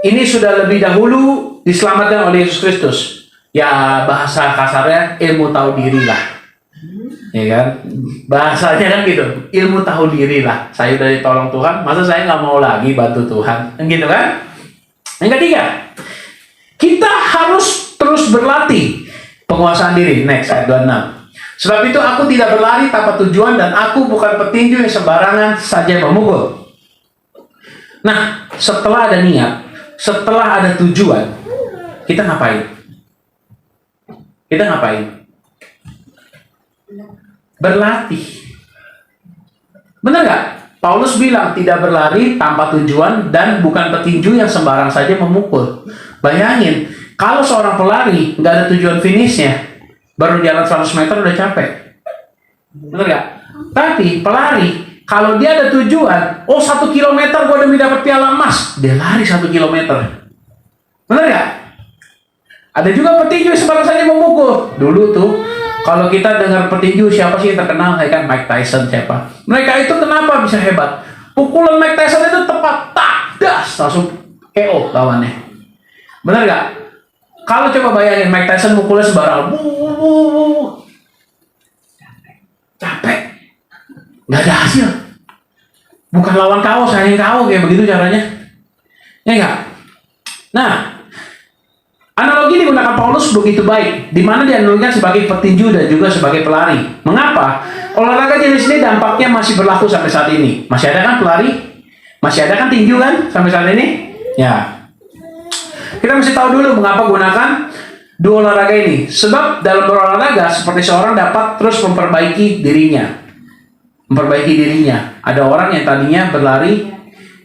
ini sudah lebih dahulu diselamatkan oleh Yesus Kristus. Ya bahasa kasarnya ilmu tahu diri lah. Ya kan? Bahasanya kan gitu, ilmu tahu diri lah. Saya udah ditolong Tuhan, masa saya nggak mau lagi bantu Tuhan? Kan gitu kan? Yang ketiga, kita harus terus berlatih penguasaan diri. Next, ayat 26. Sebab itu aku tidak berlari tanpa tujuan dan aku bukan petinju yang sembarangan saja memukul. Nah, setelah ada niat, setelah ada tujuan, kita ngapain? Kita ngapain? Berlatih. Benar nggak? Paulus bilang tidak berlari tanpa tujuan dan bukan petinju yang sembarang saja memukul. Bayangin, kalau seorang pelari nggak ada tujuan finishnya, baru jalan 100 meter udah capek. Bener nggak? Tapi pelari, kalau dia ada tujuan, 1 kilometer gue demi dapat piala emas, dia lari 1 kilometer. Bener nggak? Ada juga petinju yang sembarang saja memukul. Dulu tuh, kalau kita dengar petinju, siapa sih yang terkenal? Ya kan Mike Tyson, siapa? Mereka itu kenapa bisa hebat? Pukulan Mike Tyson itu tepat, tak, das, langsung KO lawannya. Bener nggak? Kalau coba bayangin Mike Tyson mukulnya sembarang, capek, nggak ada hasil. Bukan lawan KO, saya yang KO kayak begitu caranya, ya nggak? Nah, analogi digunakan Paulus begitu baik, di mana dianalogikan sebagai petinju dan juga sebagai pelari. Mengapa? Olahraga jenis ini dampaknya masih berlaku sampai saat ini. Masih ada kan pelari? Masih ada kan tinju kan sampai saat ini? Ya. Kita mesti tahu dulu mengapa gunakan dua olahraga ini. Sebab dalam berolahraga seperti seorang dapat terus memperbaiki dirinya. Memperbaiki dirinya. Ada orang yang tadinya berlari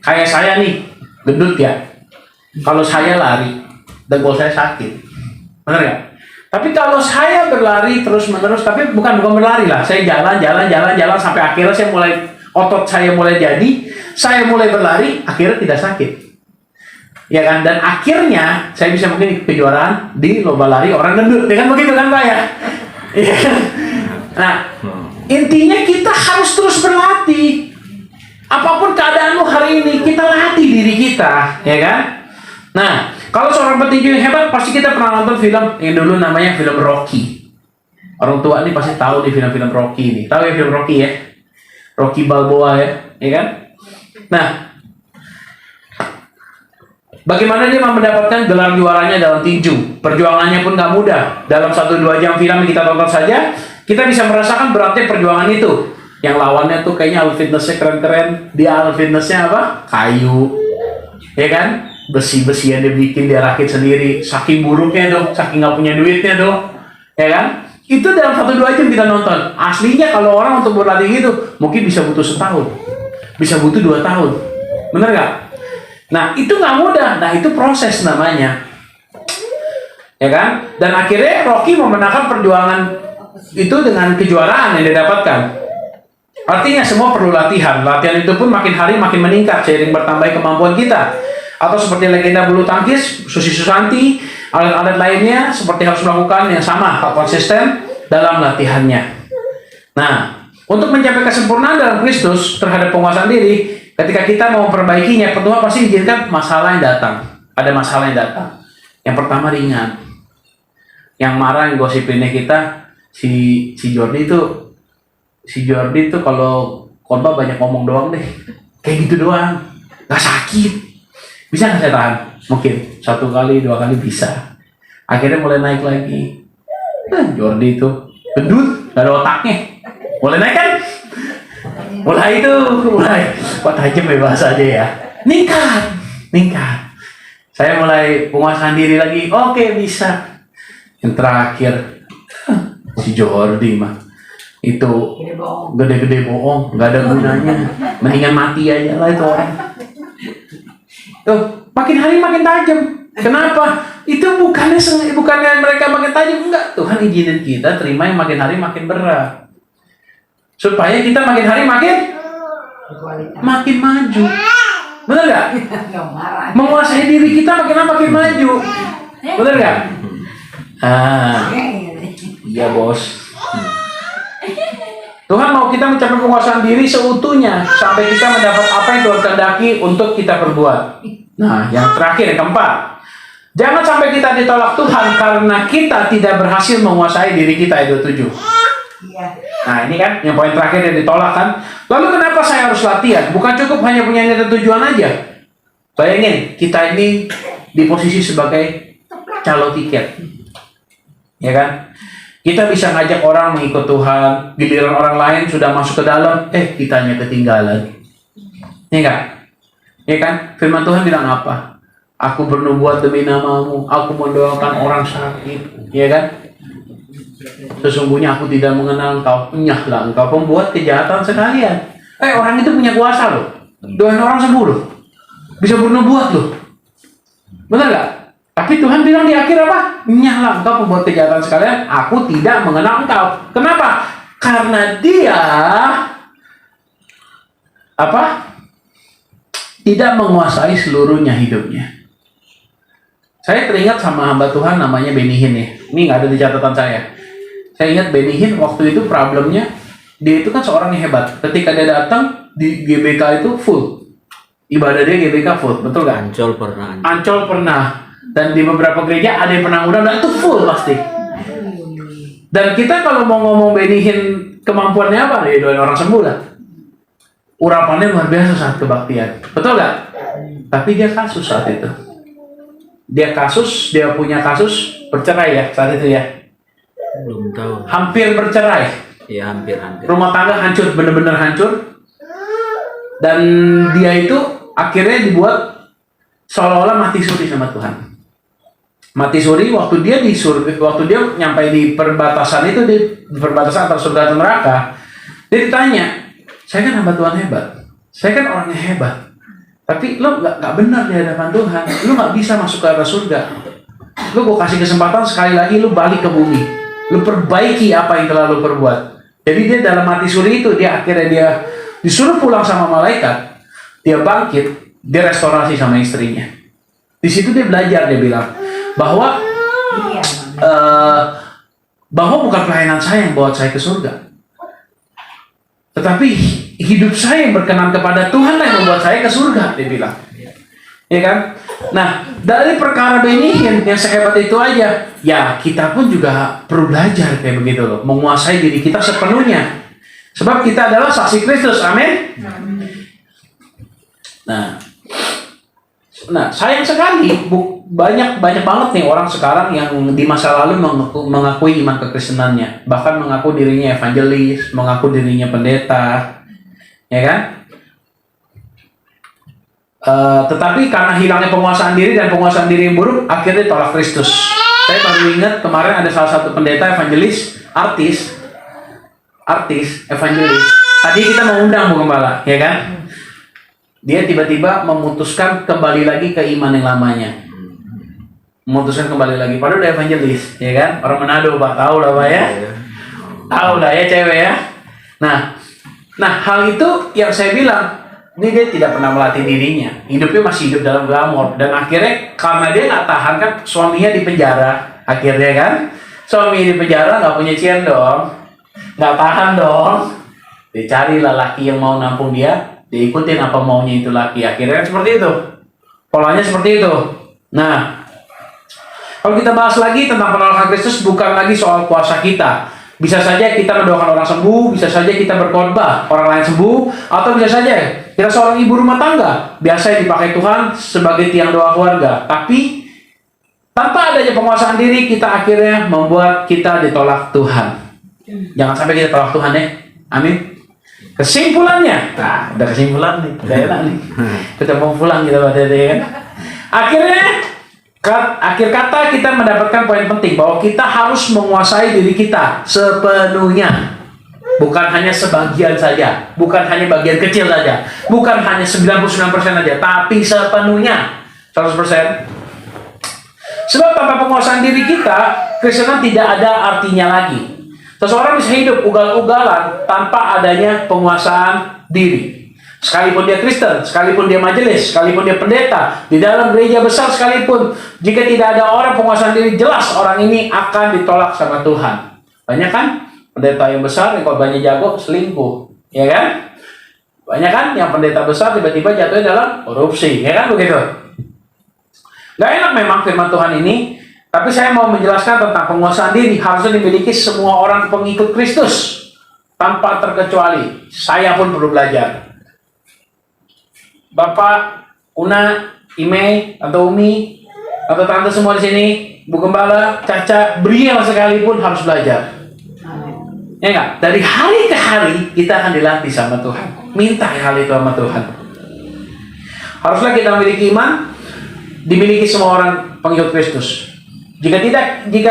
kayak saya nih, gendut ya. Kalau saya lari, dengkul saya sakit. Benar ya? Tapi kalau saya berlari terus-menerus, tapi bukan berlari lah. Saya jalan sampai akhirnya otot saya mulai jadi, saya mulai berlari, akhirnya tidak sakit. Ya kan? Dan akhirnya saya bisa mungkin ikut kejuaraan di lomba lari orang gendut. Ya kan begitu kan Pak ya? Iya kan? Nah, intinya kita harus terus berlatih. Apapun keadaanmu hari ini, kita latih diri kita, ya kan? Nah, kalau seorang petinju yang hebat, pasti kita pernah nonton film yang dulu namanya film Rocky. Orang tua ini pasti tahu di film-film Rocky ini. Tahu ya film Rocky ya? Rocky Balboa ya kan? Nah, bagaimana dia mendapatkan gelar juaranya dalam tinju? Perjuangannya pun gak mudah. Dalam 1-2 jam film yang kita tonton saja, kita bisa merasakan beratnya perjuangan itu. Yang lawannya tuh kayaknya alat fitnessnya keren-keren. Dia alat fitnessnya apa? Kayu. Ya kan? Besi-besi yang dia bikin, dia rakit sendiri. Saking buruknya tuh, saking gak punya duitnya tuh. Ya kan? Itu dalam 1-2 jam kita nonton. Aslinya kalau orang untuk berlatih gitu, mungkin bisa butuh setahun. Bisa butuh 2 tahun. Bener gak? Nah, itu nggak mudah. Nah, itu proses namanya. Ya kan? Dan akhirnya Rocky memenangkan perjuangan itu dengan kejuaraan yang dia dapatkan. Artinya semua perlu latihan. Latihan itu pun makin hari makin meningkat seiring bertambah kemampuan kita. Atau seperti legenda bulu tangkis, Susi Susanti, alat-alat lainnya seperti harus melakukan yang sama, konsisten dalam latihannya. Nah, untuk mencapai kesempurnaan dalam Kristus terhadap penguasaan diri, ketika kita mau memperbaikinya, Tuhan pasti izinkan masalah yang datang. Ada masalah yang datang. Yang pertama ringan. Yang marah, yang gosipinnya kita, si Jordi itu kalau khotbah banyak ngomong doang deh. Kayak gitu doang. Gak sakit. Bisa gak saya tahan? Mungkin 1 kali, 2 kali bisa. Akhirnya mulai naik lagi. Jordi itu gendut, gak ada otaknya. Mulai naik kan? Mulai Wah tajam ya bahasa aja ya. Ningkat. Saya mulai penguasaan diri lagi. Oke, bisa. Yang terakhir si Jordi mah itu gede-gede bohong, nggak ada gunanya. Mendingan mati aja lah itu orang. Tuh, makin hari makin tajam. Kenapa? Itu bukannya mereka makin tajam, enggak. Tuhan izinin kita terima yang makin hari makin berat. Supaya kita makin hari makin maju. Bener gak? Menguasai diri kita makin lama makin maju. Bener gak? Iya bos. Tuhan mau kita mencapai penguasaan diri seutuhnya sampai kita mendapat apa yang Tuhan kehendaki untuk kita perbuat. Nah, yang terakhir, yang keempat, Jangan sampai kita ditolak Tuhan karena kita tidak berhasil menguasai diri kita, ayat 27. Iya. Nah ini kan yang poin terakhir yang ditolak kan. Lalu kenapa saya harus latihan? Bukan cukup hanya punya niat dan tujuan aja. Bayangin, kita ini di posisi sebagai calo tiket. Ya kan? Kita bisa ngajak orang mengikut Tuhan, giliran orang lain sudah masuk ke dalam, kitanya ketinggalan. Ya kan? Ya kan? Firman Tuhan bilang apa? Aku bernubuat demi namamu, aku mendoakan orang sakit, ya kan? Sesungguhnya aku tidak mengenal engkau, enyahlah engkau pembuat kejahatan sekalian. Orang itu punya kuasa loh, doain orang sembuh loh, bisa bernubuat loh, benar gak? Tapi Tuhan bilang di akhir apa? Enyahlah engkau pembuat kejahatan sekalian, aku tidak mengenal engkau. Kenapa? Karena dia tidak menguasai seluruhnya hidupnya. Saya teringat sama hamba Tuhan namanya Benny Hinn ya. Ini nggak ada di catatan saya. Saya ingat Benny Hinn waktu itu problemnya, dia itu kan seorang yang hebat. Ketika dia datang di GBK itu full. Ibadah dia GBK full, betul nggak? Ancol pernah. Dan di beberapa gereja ada yang pernah undang, dan itu full pasti. Dan kita kalau mau ngomong Benny Hinn kemampuannya apa? Dia doain orang sembuh lah. Urapannya luar biasa saat kebaktian. Betul nggak? Tapi dia kasus saat itu. Dia punya kasus bercerai ya saat itu ya. Belum tahu. Hampir bercerai. Ya hampir. Rumah tangga hancur, bener-bener hancur. Dan dia itu akhirnya dibuat seolah-olah mati suri sama Tuhan. Mati suri waktu dia nyampe di perbatasan itu, di perbatasan antara surga dan neraka. Dia ditanya, saya kan hamba Tuhan hebat, saya kan orangnya hebat. Tapi lo nggak benar di hadapan Tuhan. Lo nggak bisa masuk ke arah surga. Lo gue kasih kesempatan sekali lagi, lo balik ke bumi. Lo perbaiki apa yang telah lo perbuat. Jadi dia dalam mati suri itu, dia akhirnya disuruh pulang sama malaikat. Dia bangkit, dia restorasi sama istrinya. Di situ dia belajar, dia bilang bahwa bukan pelayanan saya yang bawa saya ke surga. Tetapi hidup saya yang berkenan kepada Tuhan yang membuat saya ke surga, dia bilang. Ya kan? Nah, dari perkara Benny Hinn yang sehebat itu aja, ya kita pun juga perlu belajar kayak begitu loh, menguasai diri kita sepenuhnya. Sebab kita adalah saksi Kristus, amin. Nah, sayang sekali banyak banget nih orang sekarang yang di masa lalu mengakui iman kekristenannya, bahkan mengaku dirinya evangelis, mengaku dirinya pendeta, ya kan? Tetapi karena hilangnya penguasaan diri dan penguasaan diri yang buruk, akhirnya tolak Kristus. Saya baru ingat kemarin ada salah satu pendeta evangelis, artis evangelis. Tadi kita mau undang Bu Gembala, ya kan? Dia tiba-tiba memutuskan kembali lagi ke iman yang lamanya. Memutuskan kembali lagi. Padahal udah evangelis, ya kan? Orang Manado, Pak. Tahu lah, Pak ya? Tahu lah ya, cewek ya? Nah, hal itu yang saya bilang, ini dia tidak pernah melatih dirinya. Hidupnya masih hidup dalam glamor. Dan akhirnya, karena dia nggak tahan kan, suaminya di penjara. Akhirnya kan, suaminya di penjara nggak punya cian dong. Nggak tahan dong. Dicari laki yang mau nampung dia, diikutin apa maunya itu laki. Akhirnya seperti itu. Polanya seperti itu. Nah, kalau kita bahas lagi tentang penolakan Kristus, bukan lagi soal kuasa kita. Bisa saja kita mendoakan orang sembuh, bisa saja kita berkhotbah orang lain sembuh, atau bisa saja kita seorang ibu rumah tangga, biasa yang dipakai Tuhan sebagai tiang doa keluarga. Tapi tanpa adanya penguasaan diri, kita akhirnya membuat kita ditolak Tuhan. Jangan sampai kita tolak Tuhan ya. Amin. Kesimpulannya, udah kesimpulan nih, udah enak nih. Kita mau pulang gitu ya kan. Akhir kata kita mendapatkan poin penting bahwa kita harus menguasai diri kita sepenuhnya. Bukan hanya sebagian saja, bukan hanya bagian kecil saja, bukan hanya 99% saja, tapi sepenuhnya 100%. Sebab tanpa penguasaan diri kita, Kristenan tidak ada artinya lagi. Seseorang bisa hidup ugal-ugalan tanpa adanya penguasaan diri. Sekalipun dia Kristen, sekalipun dia majelis, sekalipun dia pendeta, di dalam gereja besar sekalipun, jika tidak ada orang penguasaan diri, jelas orang ini akan ditolak sama Tuhan. Banyak kan pendeta yang besar, yang korbannya jago, selingkuh, ya kan? Banyak kan yang pendeta besar tiba-tiba jatuhnya dalam korupsi, ya kan begitu? Gak enak memang firman Tuhan ini, tapi saya mau menjelaskan tentang penguasaan diri harusnya dimiliki semua orang pengikut Kristus tanpa terkecuali. Saya pun perlu belajar. Bapak, Una, Ime, atau Umi, atau tante semua di sini, Bu Gembala, Caca, Briel sekalipun harus belajar. Ya enggak? Dari hari ke hari kita akan dilatih sama Tuhan. Minta hal itu sama Tuhan. Haruslah kita memiliki iman, dimiliki semua orang pengikut Kristus. Jika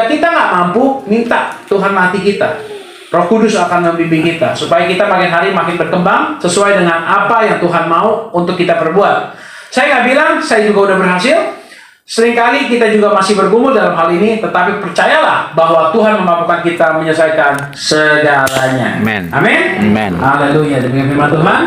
kita nggak mampu, minta Tuhan latih kita. Roh Kudus akan membimbing kita supaya kita makin hari makin berkembang sesuai dengan apa yang Tuhan mau untuk kita perbuat. Saya nggak bilang saya juga udah berhasil. Seringkali kita juga masih bergumul dalam hal ini, tetapi percayalah bahwa Tuhan memampukan kita menyelesaikan segalanya. Amin. Amin. Amin. Haleluya. Demi firman Tuhan.